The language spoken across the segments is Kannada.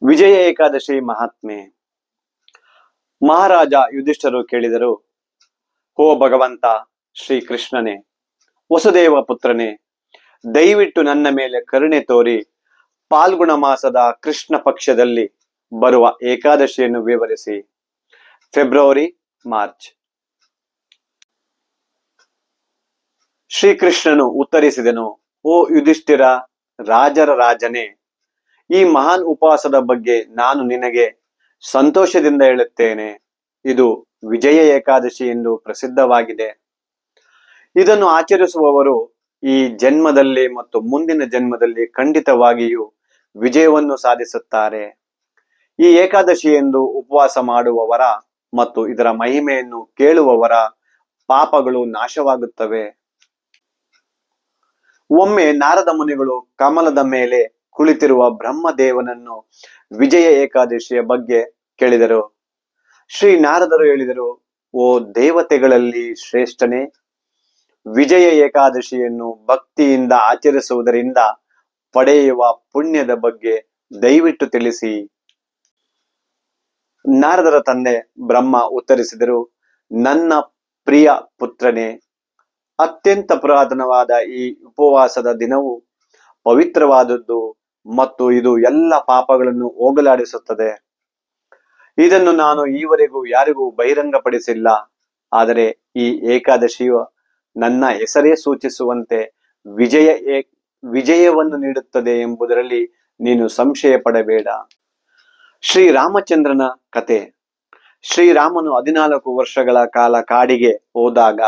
ವಿಜಯ ಏಕಾದಶಿ ಮಹಾತ್ಮೆ. ಮಹಾರಾಜ ಯುಧಿಷ್ಠರು ಕೇಳಿದರು, ಓ ಭಗವಂತ ಶ್ರೀಕೃಷ್ಣನೇ, ವಸುದೇವ ಪುತ್ರನೇ, ದಯವಿಟ್ಟು ನನ್ನ ಮೇಲೆ ಕರುಣೆ ತೋರಿ ಪಾಲ್ಗುಣ ಮಾಸದ ಕೃಷ್ಣ ಪಕ್ಷದಲ್ಲಿ ಬರುವ ಏಕಾದಶಿಯನ್ನು ವಿವರಿಸಿ. February March. ಶ್ರೀಕೃಷ್ಣನು ಉತ್ತರಿಸಿದನು, ಓ ಯುಧಿಷ್ಠಿರ, ರಾಜರ ರಾಜನೇ, ಈ ಮಹಾನ್ ಉಪವಾಸದ ಬಗ್ಗೆ ನಾನು ನಿನಗೆ ಸಂತೋಷದಿಂದ ಹೇಳುತ್ತೇನೆ. ಇದು ವಿಜಯ ಏಕಾದಶಿ ಎಂದು ಪ್ರಸಿದ್ಧವಾಗಿದೆ. ಇದನ್ನು ಆಚರಿಸುವವರು ಈ ಜನ್ಮದಲ್ಲಿ ಮತ್ತು ಮುಂದಿನ ಜನ್ಮದಲ್ಲಿ ಖಂಡಿತವಾಗಿಯೂ ವಿಜಯವನ್ನು ಸಾಧಿಸುತ್ತಾರೆ. ಈ ಏಕಾದಶಿ ಎಂದು ಉಪವಾಸ ಮಾಡುವವರ ಮತ್ತು ಇದರ ಮಹಿಮೆಯನ್ನು ಕೇಳುವವರ ಪಾಪಗಳು ನಾಶವಾಗುತ್ತವೆ. ಒಮ್ಮೆ ನಾರದ ಮುನಿಗಳು ಕಮಲದ ಮೇಲೆ ಕುಳಿತಿರುವ ಬ್ರಹ್ಮದೇವನನ್ನು ವಿಜಯ ಏಕಾದಶಿಯ ಬಗ್ಗೆ ಕೇಳಿದರು. ಶ್ರೀ ನಾರದರು ಹೇಳಿದರು, ಓ ದೇವತೆಗಳಲ್ಲಿ ಶ್ರೇಷ್ಠನೇ, ವಿಜಯ ಏಕಾದಶಿಯನ್ನು ಭಕ್ತಿಯಿಂದ ಆಚರಿಸುವುದರಿಂದ ಪಡೆಯುವ ಪುಣ್ಯದ ಬಗ್ಗೆ ದಯವಿಟ್ಟು ತಿಳಿಸಿ. ನಾರದರ ತಂದೆ ಬ್ರಹ್ಮ ಉತ್ತರಿಸಿದರು, ನನ್ನ ಪ್ರಿಯ ಪುತ್ರನೇ, ಅತ್ಯಂತ ಪುರಾತನವಾದ ಈ ಉಪವಾಸದ ದಿನವು ಪವಿತ್ರವಾದದ್ದು ಮತ್ತು ಇದು ಎಲ್ಲ ಪಾಪಗಳನ್ನು ಹೋಗಲಾಡಿಸುತ್ತದೆ. ಇದನ್ನು ನಾನು ಈವರೆಗೂ ಯಾರಿಗೂ ಬಹಿರಂಗಪಡಿಸಿಲ್ಲ. ಆದರೆ ಈ ಏಕಾದಶಿಯು ನನ್ನ ಹೆಸರೇ ಸೂಚಿಸುವಂತೆ ವಿಜಯವನ್ನು ನೀಡುತ್ತದೆ ಎಂಬುದರಲ್ಲಿ ನೀನು ಸಂಶಯ ಪಡಬೇಡ. ಶ್ರೀರಾಮಚಂದ್ರನ ಕತೆ. ಶ್ರೀರಾಮನು 14 ವರ್ಷಗಳ ಕಾಲ ಕಾಡಿಗೆ ಹೋದಾಗ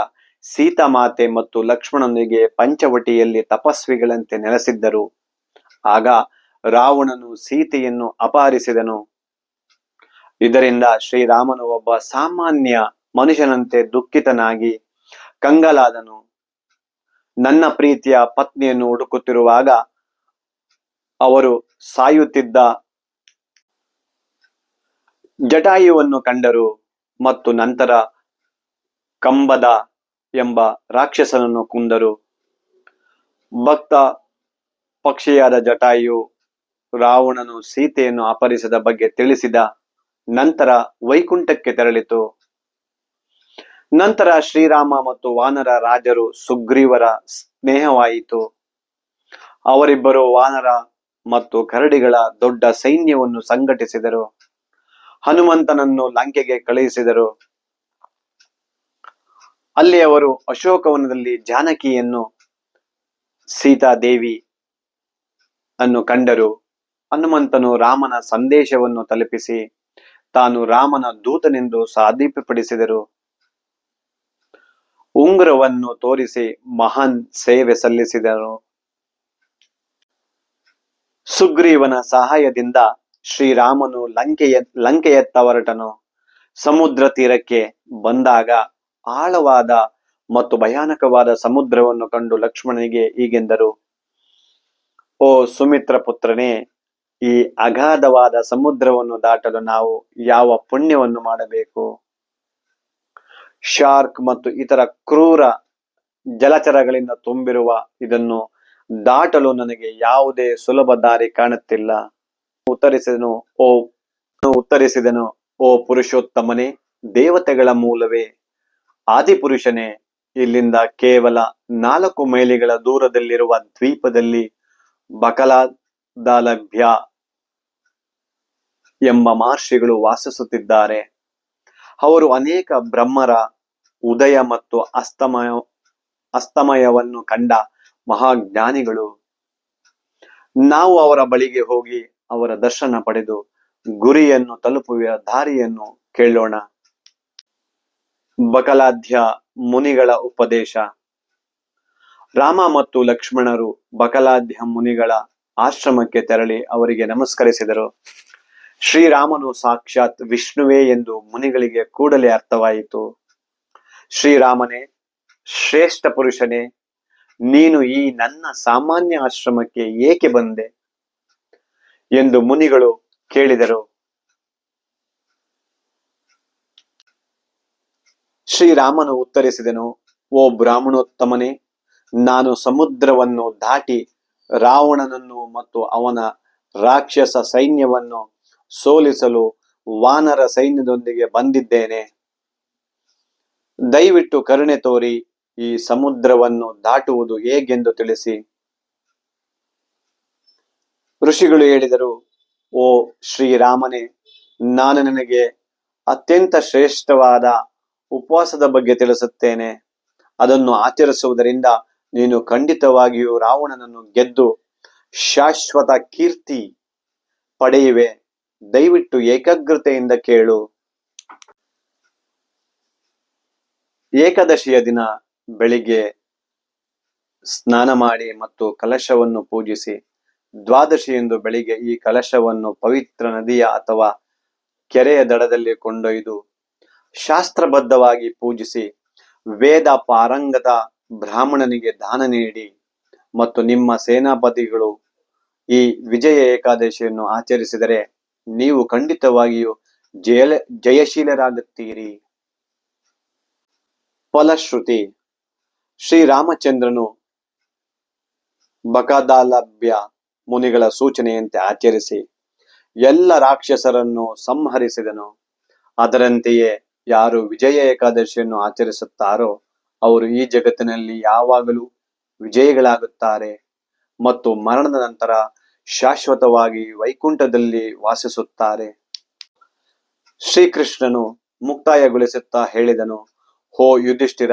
ಸೀತಾಮಾತೆ ಮತ್ತು ಲಕ್ಷ್ಮಣನಿಗೆ ಪಂಚವಟಿಯಲ್ಲಿ ತಪಸ್ವಿಗಳಂತೆ ನೆಲೆಸಿದ್ದರು. ಆಗ ರಾವಣನು ಸೀತೆಯನ್ನು ಅಪಹರಿಸಿದನು. ಇದರಿಂದ ಶ್ರೀರಾಮನು ಒಬ್ಬ ಸಾಮಾನ್ಯ ಮನುಷ್ಯನಂತೆ ದುಃಖಿತನಾಗಿ ಕಂಗಾಲಾದನು. ನನ್ನ ಪ್ರೀತಿಯ ಪತ್ನಿಯನ್ನು ಹುಡುಕುತ್ತಿರುವಾಗ ಅವರು ಸಾಯುತ್ತಿದ್ದ ಜಟಾಯುವನ್ನು ಕಂಡರು ಮತ್ತು ನಂತರ ಕಂಬದ ಎಂಬ ರಾಕ್ಷಸನನ್ನು ಕೊಂದರು. ಭಕ್ತ ಪಕ್ಷಿಯಾದ ಜಟಾಯು ರಾವಣನು ಸೀತೆಯನ್ನು ಅಪಹರಿಸಿದ ಬಗ್ಗೆ ತಿಳಿಸಿದ ನಂತರ ವೈಕುಂಠಕ್ಕೆ ತೆರಳಿತು. ನಂತರ ಶ್ರೀರಾಮ ಮತ್ತು ವಾನರ ರಾಜರು ಸುಗ್ರೀವರ ಸ್ನೇಹವಾಯಿತು. ಅವರಿಬ್ಬರು ವಾನರ ಮತ್ತು ಕರಡಿಗಳ ದೊಡ್ಡ ಸೈನ್ಯವನ್ನು ಸಂಘಟಿಸಿದರು. ಹನುಮಂತನನ್ನು ಲಂಕೆಗೆ ಕಳುಹಿಸಿದರು. ಅಲ್ಲಿ ಅವರು ಅಶೋಕವನದಲ್ಲಿ ಜಾನಕಿಯನ್ನು ಸೀತಾದೇವಿ ಅನ್ನು ಕಂಡರು. ಹನುಮಂತನು ರಾಮನ ಸಂದೇಶವನ್ನು ತಲುಪಿಸಿ ತಾನು ರಾಮನ ದೂತನೆಂದು ಸಾಬೀತುಪಡಿಸಿದರು. ಉಂಗುರವನ್ನು ತೋರಿಸಿ ಮಹಾನ್ ಸೇವೆ ಸಲ್ಲಿಸಿದರು. ಸುಗ್ರೀವನ ಸಹಾಯದಿಂದ ಶ್ರೀರಾಮನು ಲಂಕೆಯತ್ತ ಹೊರಟನು. ಸಮುದ್ರ ತೀರಕ್ಕೆ ಬಂದಾಗ ಆಳವಾದ ಮತ್ತು ಭಯಾನಕವಾದ ಸಮುದ್ರವನ್ನು ಕಂಡು ಲಕ್ಷ್ಮಣನಿಗೆ ಹೀಗೆಂದರು, ಓ ಸುಮಿತ್ರ ಪುತ್ರನೇ, ಈ ಅಗಾಧವಾದ ಸಮುದ್ರವನ್ನು ದಾಟಲು ನಾವು ಯಾವ ಪುಣ್ಯವನ್ನು ಮಾಡಬೇಕು? ಶಾರ್ಕ್ ಮತ್ತು ಇತರ ಕ್ರೂರ ಜಲಚರಗಳಿಂದ ತುಂಬಿರುವ ಇದನ್ನು ದಾಟಲು ನನಗೆ ಯಾವುದೇ ಸುಲಭ ದಾರಿ ಕಾಣುತ್ತಿಲ್ಲ. ಉತ್ತರಿಸಿದನು, ಓ ಪುರುಷೋತ್ತಮನೇ, ದೇವತೆಗಳ ಮೂಲವೇ, ಆದಿಪುರುಷನೇ, ಇಲ್ಲಿಂದ ಕೇವಲ 4 ಮೈಲಿಗಳ ದೂರದಲ್ಲಿರುವ ದ್ವೀಪದಲ್ಲಿ ಬಕಲಾದಾಲಭ್ಯ ಎಂಬ ಮಹರ್ಷಿಗಳು ವಾಸಿಸುತ್ತಿದ್ದಾರೆ. ಅವರು ಅನೇಕ ಬ್ರಹ್ಮರ ಉದಯ ಮತ್ತು ಅಸ್ತಮಯವನ್ನು ಕಂಡ ಮಹಾಜ್ಞಾನಿಗಳು. ನಾವು ಅವರ ಬಳಿಗೆ ಹೋಗಿ ಅವರ ದರ್ಶನ ಪಡೆದು ಗುರಿಯನ್ನು ತಲುಪುವ ದಾರಿಯನ್ನು ಕೇಳೋಣ. ಬಕಲಾದ್ಯ ಮುನಿಗಳ ಉಪದೇಶ. ರಾಮ ಮತ್ತು ಲಕ್ಷ್ಮಣರು ಬಕಲಾದ್ಯ ಮುನಿಗಳ ಆಶ್ರಮಕ್ಕೆ ತೆರಳಿ ಅವರಿಗೆ ನಮಸ್ಕರಿಸಿದರು. ಶ್ರೀರಾಮನು ಸಾಕ್ಷಾತ್ ವಿಷ್ಣುವೇ ಎಂದು ಮುನಿಗಳಿಗೆ ಕೂಡಲೇ ಅರ್ಥವಾಯಿತು. ಶ್ರೀರಾಮನೇ, ಶ್ರೇಷ್ಠ ಪುರುಷನೇ, ನೀನು ಈ ನನ್ನ ಸಾಮಾನ್ಯ ಆಶ್ರಮಕ್ಕೆ ಏಕೆ ಬಂದೆ ಎಂದು ಮುನಿಗಳು ಕೇಳಿದರು. ಶ್ರೀರಾಮನು ಉತ್ತರಿಸಿದನು, ಓ ಬ್ರಾಹ್ಮಣೋತ್ತಮನೇ, ನಾನು ಸಮುದ್ರವನ್ನು ದಾಟಿ ರಾವಣನನ್ನು ಮತ್ತು ಅವನ ರಾಕ್ಷಸ ಸೈನ್ಯವನ್ನು ಸೋಲಿಸಲು ವಾನರ ಸೈನ್ಯದೊಂದಿಗೆ ಬಂದಿದ್ದೇನೆ. ದಯವಿಟ್ಟು ಕರುಣೆ ತೋರಿ ಈ ಸಮುದ್ರವನ್ನು ದಾಟುವುದು ಹೇಗೆಂದು ತಿಳಿಸಿ. ಋಷಿಗಳು ಹೇಳಿದರು, ಓ ಶ್ರೀರಾಮನೇ, ನಾನು ನಿನಗೆ ಅತ್ಯಂತ ಶ್ರೇಷ್ಠವಾದ ಉಪವಾಸದ ಬಗ್ಗೆ ತಿಳಿಸುತ್ತೇನೆ. ಅದನ್ನು ಆಚರಿಸುವುದರಿಂದ ನೀನು ಖಂಡಿತವಾಗಿಯೂ ರಾವಣನನ್ನು ಗೆದ್ದು ಶಾಶ್ವತ ಕೀರ್ತಿ ಪಡೆಯುವೆ. ದಯವಿಟ್ಟು ಏಕಾಗ್ರತೆಯಿಂದ ಕೇಳು. ಏಕಾದಶಿಯ ದಿನ ಬೆಳಿಗ್ಗೆ ಸ್ನಾನ ಮಾಡಿ ಮತ್ತು ಕಲಶವನ್ನು ಪೂಜಿಸಿ, ದ್ವಾದಶಿಯಂದು ಬೆಳಿಗ್ಗೆ ಈ ಕಲಶವನ್ನು ಪವಿತ್ರ ನದಿಯ ಅಥವಾ ಕೆರೆಯ ದಡದಲ್ಲಿ ಕೊಂಡೊಯ್ದು ಶಾಸ್ತ್ರಬದ್ಧವಾಗಿ ಪೂಜಿಸಿ, ವೇದ ಪಾರಂಗತ ಬ್ರಾಹ್ಮಣನಿಗೆ ದಾನ ನೀಡಿ ಮತ್ತು ನಿಮ್ಮ ಸೇನಾಪತಿಗಳು ಈ ವಿಜಯ ಏಕಾದಶಿಯನ್ನು ಆಚರಿಸಿದರೆ ನೀವು ಖಂಡಿತವಾಗಿಯೂ ಜಯಶೀಲರಾಗುತ್ತೀರಿ. ಫಲಶ್ರುತಿ: ಶ್ರೀರಾಮಚಂದ್ರನು ಬಕದಾಲಭ್ಯ ಮುನಿಗಳ ಸೂಚನೆಯಂತೆ ಆಚರಿಸಿ ಎಲ್ಲ ರಾಕ್ಷಸರನ್ನು ಸಂಹರಿಸಿದನು. ಅದರಂತೆಯೇ ಯಾರು ವಿಜಯ ಏಕಾದಶಿಯನ್ನು ಆಚರಿಸುತ್ತಾರೋ ಅವರು ಈ ಜಗತ್ತಿನಲ್ಲಿ ಯಾವಾಗಲೂ ವಿಜಯಿಗಳಾಗುತ್ತಾರೆ ಮತ್ತು ಮರಣದ ನಂತರ ಶಾಶ್ವತವಾಗಿ ವೈಕುಂಠದಲ್ಲಿ ವಾಸಿಸುತ್ತಾರೆ. ಶ್ರೀಕೃಷ್ಣನು ಮುಕ್ತಾಯಗೊಳಿಸುತ್ತಾ ಹೇಳಿದನು, ಹೋ ಯುಧಿಷ್ಠಿರ,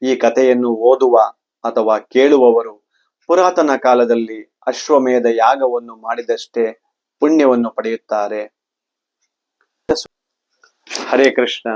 ಈ ಕಥೆಯನ್ನು ಓದುವ ಅಥವಾ ಕೇಳುವವರು ಪುರಾತನ ಕಾಲದಲ್ಲಿ ಅಶ್ವಮೇಧ ಯಾಗವನ್ನು ಮಾಡಿದಷ್ಟೇ ಪುಣ್ಯವನ್ನು ಪಡೆಯುತ್ತಾರೆ. ಹರೇ ಕೃಷ್ಣ.